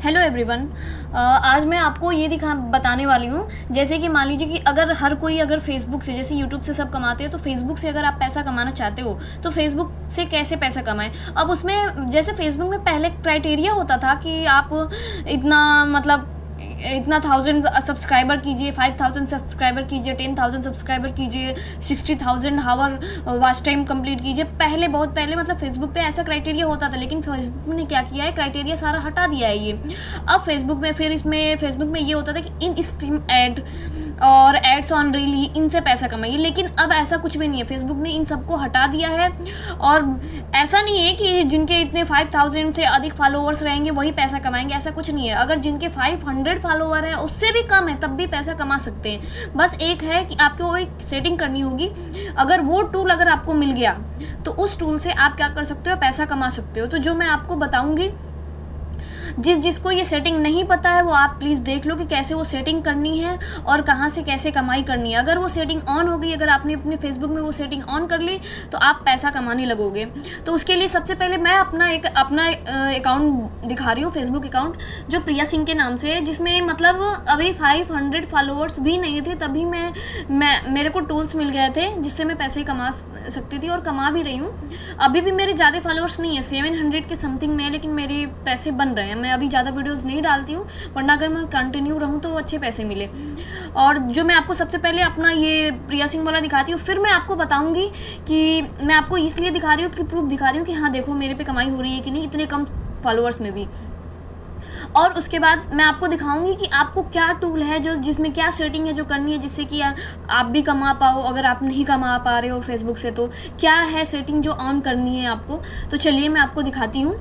Hello everyone. आज मैं आपको ये बताने वाली हूँ। जैसे कि मान लीजिए कि अगर हर कोई अगर फेसबुक से, जैसे यूट्यूब से सब कमाते हैं, तो फेसबुक से अगर आप पैसा कमाना चाहते हो तो फेसबुक से कैसे पैसा कमाएं। अब उसमें जैसे फेसबुक में पहले क्राइटेरिया होता था कि आप इतना मतलब इतना 1000 सब्सक्राइबर कीजिए, 5000 सब्सक्राइबर कीजिए, 10,000 सब्सक्राइबर कीजिए, 60,000 हावर वॉच टाइम कंप्लीट कीजिए। पहले बहुत पहले मतलब फेसबुक पे ऐसा क्राइटेरिया होता था, लेकिन फेसबुक ने क्या किया है, क्राइटेरिया सारा हटा दिया है ये। अब फेसबुक में फिर इसमें फेसबुक में ये होता था कि इन स्ट्रीम एड और एड्स ऑन रील, इनसे पैसा कमाइए। लेकिन अब ऐसा कुछ भी नहीं है, फेसबुक ने इन सबको हटा दिया है। और ऐसा नहीं है कि जिनके इतने 5000 से अधिक फॉलोअर्स रहेंगे वही पैसा कमाएंगे, ऐसा कुछ नहीं है। अगर जिनके 500 फॉलोअर है, उससे भी कम है, तब भी पैसा कमा सकते हैं। बस एक है कि आपको एक सेटिंग करनी होगी। अगर वो टूल अगर आपको मिल गया तो उस टूल से आप क्या कर सकते हो, पैसा कमा सकते हो। तो जो मैं आपको बताऊंगी, जिसको ये सेटिंग नहीं पता है वो आप प्लीज़ देख लो कि कैसे वो सेटिंग करनी है और कहाँ से कैसे कमाई करनी है। अगर वो सेटिंग ऑन हो गई, अगर आपने अपने फेसबुक में वो सेटिंग ऑन कर ली, तो आप पैसा कमाने लगोगे। तो उसके लिए सबसे पहले मैं अपना अकाउंट दिखा रही हूँ, फेसबुक अकाउंट जो प्रिया सिंह के नाम से है, जिसमें मतलब अभी 500 फॉलोअर्स भी नहीं थे, तभी मेरे को टूल्स मिल गए थे जिससे मैं पैसे कमा सकती थी और कमा भी रही हूँ। अभी भी मेरे ज़्यादा फॉलोअर्स नहीं है, 700 के समथिंग में है, लेकिन मेरे पैसे बन रहे हैं। मैं अभी ज़्यादा वीडियोस नहीं डालती हूँ, वरना अगर मैं कंटिन्यू रहूँ तो अच्छे पैसे मिले। और जो मैं आपको सबसे पहले अपना ये प्रिया सिंह वाला दिखाती हूँ, फिर मैं आपको बताऊँगी कि मैं आपको इसलिए दिखा रही हूँ कि प्रूफ दिखा रही हूँ कि हाँ देखो मेरे पे कमाई हो रही है कि नहीं, इतने कम फॉलोअर्स में भी। और उसके बाद मैं आपको दिखाऊंगी कि आपको क्या टूल है, जो जिसमें क्या सेटिंग है जो करनी है, जिससे कि आप भी कमा पाओ। अगर आप नहीं कमा पा रहे हो फेसबुक से, तो क्या है सेटिंग जो ऑन करनी है आपको। तो चलिए मैं आपको दिखाती हूँ।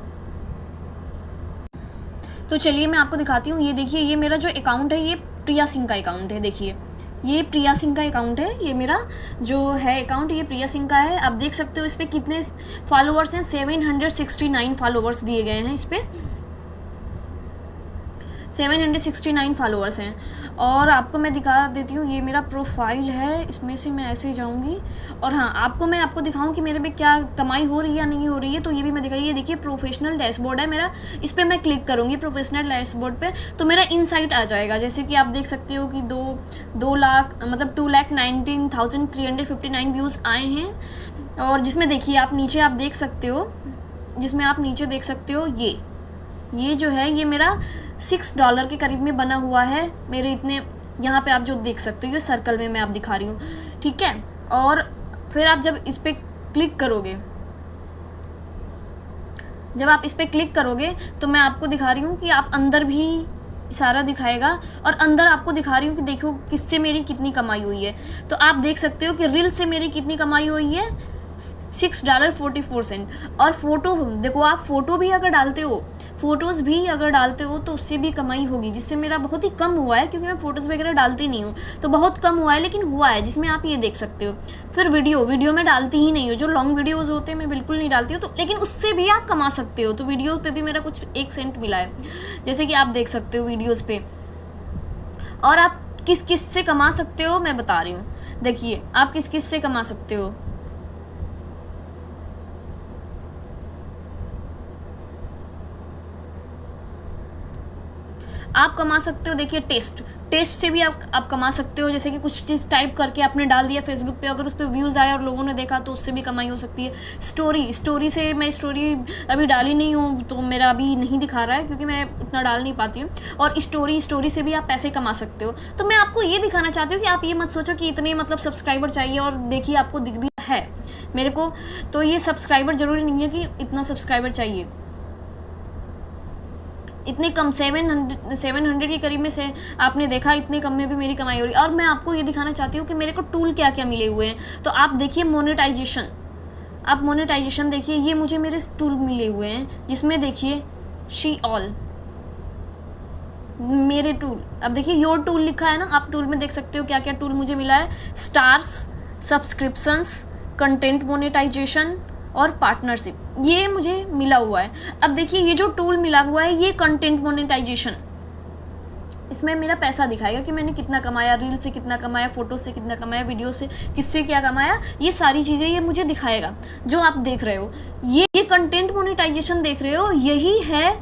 ये देखिए, ये मेरा जो अकाउंट है ये प्रिया सिंह का अकाउंट है। देखिए ये प्रिया सिंह का अकाउंट है, ये मेरा जो है अकाउंट ये प्रिया सिंह का है। आप देख सकते हो इस पर कितने फॉलोअर्स हैं, 769 फॉलोअर्स दिए गए हैं। इस पर 769 फॉलोअर्स हैं। और आपको मैं दिखा देती हूँ, ये मेरा प्रोफाइल है, इसमें से मैं ऐसे ही जाऊँगी। और हाँ, मैं आपको दिखाऊँ कि मेरे पे क्या कमाई हो रही है या नहीं हो रही है, तो ये भी मैं दिखाई। ये देखिए प्रोफेशनल डैशबोर्ड है मेरा, इस पर मैं क्लिक करूँगी प्रोफेशनल डैशबोर्ड पे, तो मेरा इनसाइट आ जाएगा। जैसे कि आप देख सकते हो कि 2 लाख मतलब 2,19,359 व्यूज़ आए हैं। और जिसमें देखिए आप नीचे आप देख सकते हो, ये जो है ये मेरा $6 के करीब में बना हुआ है। मेरे इतने यहाँ पे आप जो देख सकते हो, ये सर्कल में मैं आप दिखा रही हूँ, ठीक है। और फिर आप जब इस पर क्लिक करोगे, तो मैं आपको दिखा रही हूँ कि आप अंदर भी सारा दिखाएगा। और अंदर आपको दिखा रही हूँ कि देखो किससे मेरी कितनी कमाई हुई है। तो आप देख सकते हो कि रील से मेरी कितनी कमाई हुई है, $6.44। और फोटो देखो, आप फोटोज़ भी अगर डालते हो तो उससे भी कमाई होगी, जिससे मेरा बहुत ही कम हुआ है, क्योंकि मैं फ़ोटोज़ वगैरह डालती नहीं हूँ, तो बहुत कम हुआ है, लेकिन हुआ है, जिसमें आप ये देख सकते हो। फिर वीडियो में डालती ही नहीं हूँ, जो लॉन्ग वीडियोज़ होते हैं मैं बिल्कुल नहीं डालती हूँ, तो लेकिन उससे भी आप कमा सकते हो। तो वीडियो पे भी मेरा कुछ 1 सेंट मिला है, जैसे कि आप देख सकते हो वीडियोज़ पे। और आप किस से कमा सकते हो मैं बता रही हूँ। देखिए आप किस से कमा सकते हो। आप कमा सकते हो, देखिए टेस्ट से भी आप कमा सकते हो। जैसे कि कुछ चीज़ टाइप करके आपने डाल दिया फेसबुक पे, अगर उस पर व्यूज़ आए और लोगों ने देखा तो उससे भी कमाई हो सकती है। स्टोरी से मैं स्टोरी अभी डाली नहीं हूँ, तो मेरा अभी नहीं दिखा रहा है, क्योंकि मैं उतना डाल नहीं पाती हूँ। और स्टोरी से भी आप पैसे कमा सकते हो। तो मैं आपको ये दिखाना चाहती हूँ कि आप ये मत सोचो कि इतने मतलब सब्सक्राइबर चाहिए, और देखिए आपको दिख भी है मेरे को, तो ये सब्सक्राइबर ज़रूरी नहीं है कि इतना सब्सक्राइबर चाहिए। इतने कम 700 के करीब में से आपने देखा, इतने कम में भी मेरी कमाई हो रही है। और मैं आपको ये दिखाना चाहती हूँ कि मेरे को टूल क्या क्या मिले हुए हैं। तो आप देखिए मोनेटाइजेशन देखिए, ये मुझे मेरे टूल मिले हुए हैं, जिसमें देखिए शी ऑल मेरे टूल। अब देखिए योर टूल लिखा है ना, आप टूल में देख सकते हो क्या क्या टूल मुझे मिला है। स्टार्स, सब्सक्रिप्शंस, कंटेंट मोनेटाइजेशन और पार्टनरशिप, ये मुझे मिला हुआ है। अब देखिए ये जो टूल मिला हुआ है ये कंटेंट मोनेटाइजेशन, इसमें मेरा पैसा दिखाएगा कि मैंने कितना कमाया, रील से कितना कमाया, फोटो से कितना कमाया, वीडियो से किससे क्या कमाया, ये सारी चीज़ें ये मुझे दिखाएगा। जो आप देख रहे हो ये कंटेंट मोनेटाइजेशन देख रहे हो, यही है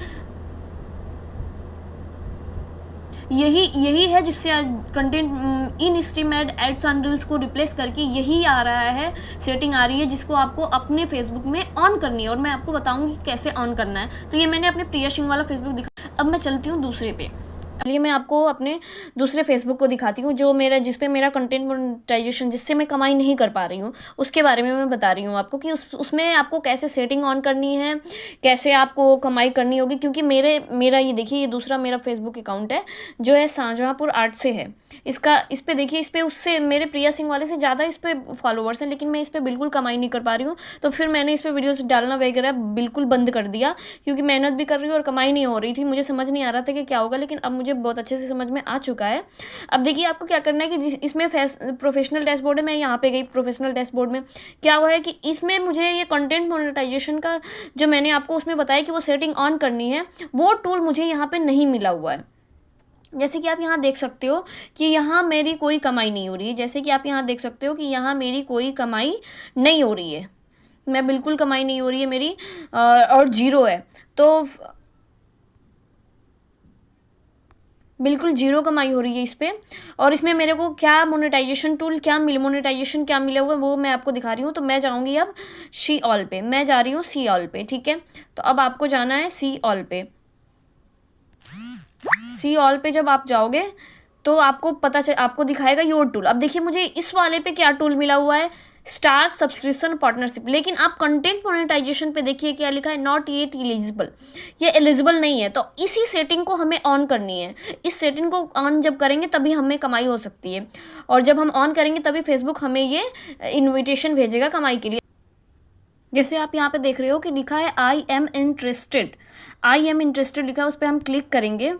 यही यही है जिससे content in stream ads and reels को रिप्लेस करके यही आ रहा है, सेटिंग आ रही है जिसको आपको अपने फेसबुक में ऑन करनी है, और मैं आपको बताऊंगी कैसे ऑन करना है। तो ये मैंने अपने प्रिया सिंह वाला फेसबुक दिखा। अब मैं चलती हूँ दूसरे पे। चलिए मैं आपको अपने दूसरे फेसबुक को दिखाती हूँ, जो मेरा जिस पे मेरा कंटेंट मोनेटाइजेशन, जिससे मैं कमाई नहीं कर पा रही हूँ, उसके बारे में मैं बता रही हूँ आपको कि उसमें आपको कैसे सेटिंग ऑन करनी है, कैसे आपको कमाई करनी होगी। क्योंकि मेरा ये देखिए, ये दूसरा मेरा फेसबुक अकाउंट है जो है शाहजहाँपुर आर्ट से है। इस पे देखिए, इस पे उससे मेरे प्रिया सिंह वाले से ज़्यादा इस पे फॉलोवर्स हैं, लेकिन मैं इस पे बिल्कुल कमाई नहीं कर पा रही हूँ। तो फिर मैंने इस पे वीडियोस डालना वगैरह बिल्कुल बंद कर दिया, क्योंकि मेहनत भी कर रही हूँ और कमाई नहीं हो रही थी। मुझे समझ नहीं आ रहा था कि क्या होगा, लेकिन अब मुझे बहुत अच्छे से समझ में आ चुका है। अब देखिए आपको क्या करना है कि इसमें प्रोफेशनल डैशबोर्ड है, मैं यहाँ पे गई प्रोफेशनल डैशबोर्ड में। क्या हुआ है कि इसमें मुझे ये कंटेंट मोनेटाइजेशन का जो मैंने आपको उसमें बताया कि वो सेटिंग ऑन करनी है, वो टूल मुझे यहाँ पे नहीं मिला हुआ है। जैसे कि आप यहाँ देख सकते हो कि यहाँ मेरी कोई कमाई नहीं हो रही है। जैसे कि आप यहाँ देख सकते हो कि यहाँ मेरी कोई कमाई नहीं हो रही है, मैं बिल्कुल कमाई नहीं हो रही है मेरी, और जीरो है। तो बिल्कुल जीरो कमाई हो रही है इस पर। और इसमें मेरे को क्या मोनेटाइजेशन टूल मोनेटाइजेशन क्या मिला हुआ है वो मैं आपको दिखा रही हूँ। तो मैं जाऊँगी अब सी ऑल पे, मैं जा रही हूँ सी ऑल पे, ठीक है। तो अब आपको जाना है सी ऑल पे। सी ऑल पे जब आप जाओगे तो आपको आपको दिखाएगा योर टूल। अब देखिए मुझे इस वाले पे क्या टूल मिला हुआ है, स्टार सब्सक्रिप्शन पार्टनरशिप। लेकिन आप कंटेंट मोनेटाइजेशन पे देखिए क्या लिखा है, नॉट येट एलिजिबल, ये एलिजिबल नहीं है। तो इसी सेटिंग को हमें ऑन करनी है। इस सेटिंग को ऑन जब करेंगे तभी हमें कमाई हो सकती है, और जब हम ऑन करेंगे तभी फेसबुक हमें ये इन्विटेशन भेजेगा कमाई के लिए। जैसे आप यहाँ पे देख रहे हो कि लिखा है आई एम इंटरेस्टेड लिखा है, उस पर हम क्लिक करेंगे।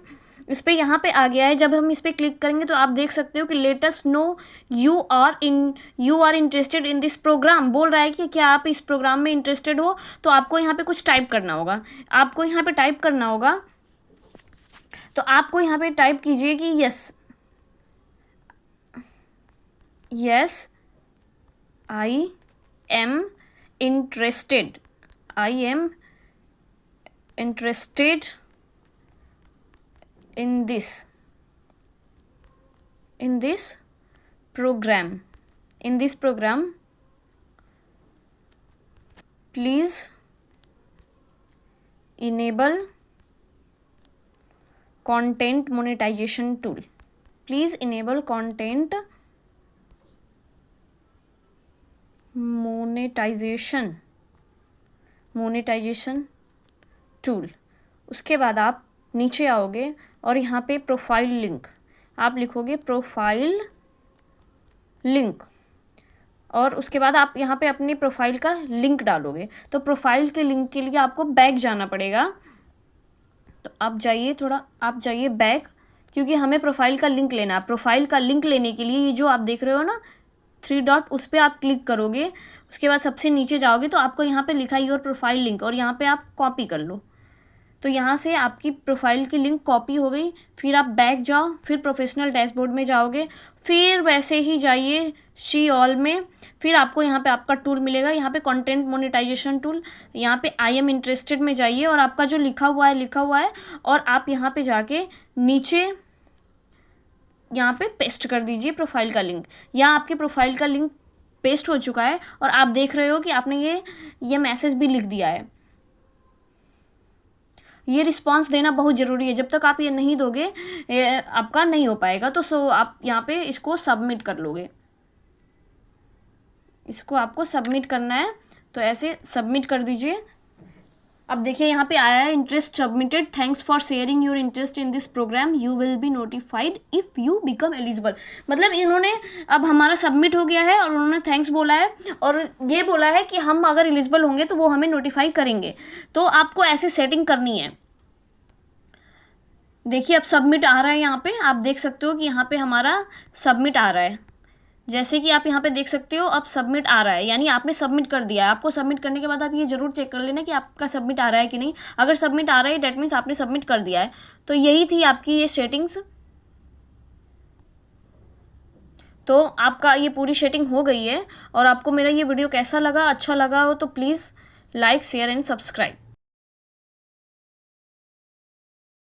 इस पर यहाँ पे आ गया है। जब हम इस पर क्लिक करेंगे तो आप देख सकते हो कि let us know you are interested in this programme, बोल रहा है कि क्या आप इस प्रोग्राम में इंटरेस्टेड हो। तो आपको यहाँ पे कुछ टाइप करना होगा, आपको यहाँ पे टाइप करना होगा। तो आपको यहाँ पे टाइप कीजिए कि yes I am interested in this program please enable content monetization tool, please enable content monetization tool। उसके बाद आप नीचे आओगे और यहाँ पे प्रोफाइल लिंक आप लिखोगे, प्रोफाइल लिंक, और उसके बाद आप यहाँ पे अपनी प्रोफाइल का लिंक डालोगे। तो प्रोफाइल के लिंक के लिए आपको बैक जाना पड़ेगा। तो आप जाइए बैक, क्योंकि हमें प्रोफाइल का लिंक लेना है। प्रोफाइल का लिंक लेने के लिए ये जो आप देख रहे हो ना 3 डॉट, उस पर आप क्लिक करोगे। उसके बाद सबसे नीचे जाओगे तो आपको यहाँ पे लिखा है योर प्रोफाइल लिंक, और यहाँ पे आप कॉपी कर लो। तो यहाँ से आपकी प्रोफाइल की लिंक कॉपी हो गई। फिर आप बैक जाओ, फिर प्रोफेशनल डैशबोर्ड में जाओगे, फिर वैसे ही जाइए सी ऑल में। फिर आपको यहाँ पे आपका टूल मिलेगा, यहाँ पे कंटेंट मोनेटाइजेशन टूल, यहाँ पे आई एम इंटरेस्टेड में जाइए, और आपका जो लिखा हुआ है और आप यहाँ पे जाके नीचे यहाँ पे पेस्ट कर दीजिए प्रोफाइल का लिंक। यहाँ आपके प्रोफाइल का लिंक पेस्ट हो चुका है, और आप देख रहे हो कि आपने ये मैसेज भी लिख दिया है। ये रिस्पांस देना बहुत ज़रूरी है, जब तक आप ये नहीं दोगे आपका नहीं हो पाएगा। तो आप यहाँ पे इसको सबमिट कर लोगे, इसको आपको सबमिट करना है। तो ऐसे सबमिट कर दीजिए। अब देखिए यहाँ पे आया है interest submitted, thanks for sharing your interest in this programme, you will be notified if you become eligible. मतलब इन्होंने अब हमारा सबमिट हो गया है और उन्होंने थैंक्स बोला है, और ये बोला है कि हम अगर एलिजिबल होंगे तो वो हमें नोटिफाई करेंगे। तो आपको ऐसे सेटिंग करनी है। देखिए अब सबमिट आ रहा है, यहाँ पे आप देख सकते हो कि यहाँ पे हमारा सबमिट आ रहा है। जैसे कि आप यहाँ पे देख सकते हो अब सबमिट आ रहा है, यानी आपने सबमिट कर दिया है। आपको सबमिट करने के बाद आप ये जरूर चेक कर लेना कि आपका सबमिट आ रहा है कि नहीं। अगर सबमिट आ रहा है डेट मीन्स आपने सबमिट कर दिया है। तो यही थी आपकी ये सेटिंग्स। तो आपका ये पूरी सेटिंग हो गई है। और आपको मेरा ये वीडियो कैसा लगा, अच्छा लगा हो तो please like share and subscribe.